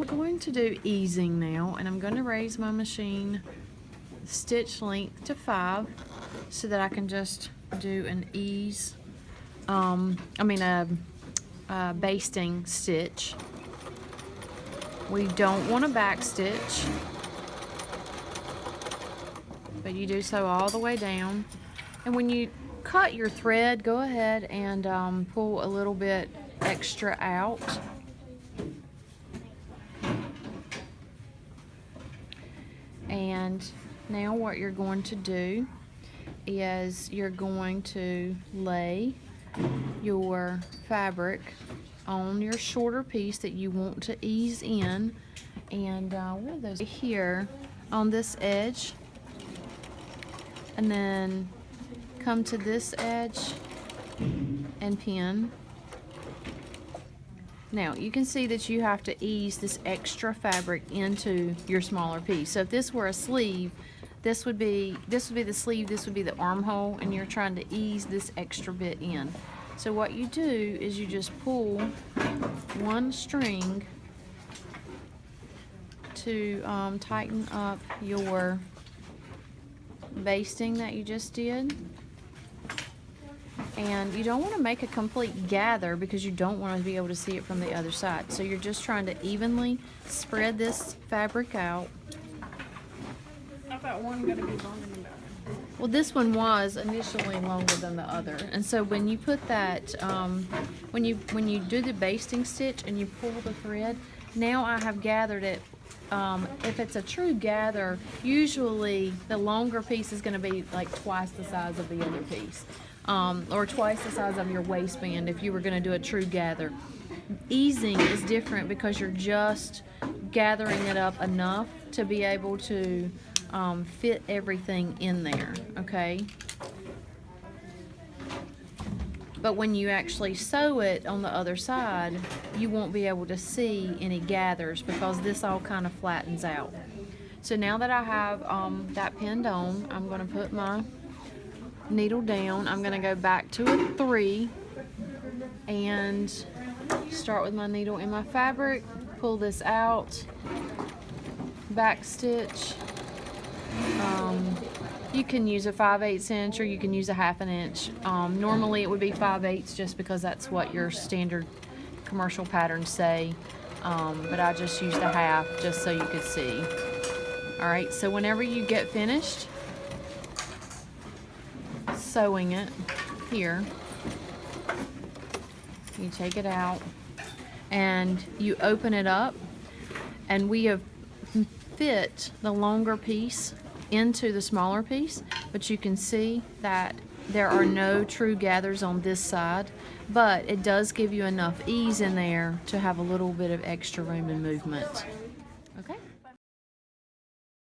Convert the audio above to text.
going to do easing now, and I'm going to raise my machine stitch length to 5 so that I can just do an ease, a basting stitch. We don't want to back stitch, but you do so all the way down. And when you cut your thread, go ahead and pull a little bit extra out. And now what you're going to do is you're going to lay your fabric on your shorter piece that you want to ease in, and what are those here on this edge, and then come to this edge and pin. Now you can see that you have to ease this extra fabric into your smaller piece. So if this were a sleeve, this would be the sleeve, this would be the armhole, and you're trying to ease this extra bit in. So what you do is you just pull one string to tighten up your basting that you just did. And you don't want to make a complete gather because you don't want to be able to see it from the other side. So you're just trying to evenly spread this fabric out. I thought one going to be longer than the other. Well, this one was initially longer than the other, and so when you put that, when you do the basting stitch and you pull the thread, now I have gathered it. If it's a true gather, usually the longer piece is going to be like twice the size of the other piece, or twice the size of your waistband if you were going to do a true gather. Easing is different because you're just gathering it up enough to be able to fit everything in there, okay? But when you actually sew it on the other side, you won't be able to see any gathers because this all kind of flattens out. So now that I have that pinned on, I'm going to put my needle down. I'm going to go back to a 3 and start with my needle in my fabric, pull this out, back stitch. You can use a 5/8 inch or you can use a 1/2 inch. Normally it would be 5/8 just because that's what your standard commercial patterns say, but I just used a 1/2 just so you could see. Alright, so whenever you get finished sewing it here, you take it out and you open it up, and we have fit the longer piece into the smaller piece, but you can see that there are no true gathers on this side, but it does give you enough ease in there to have a little bit of extra room and movement. Okay.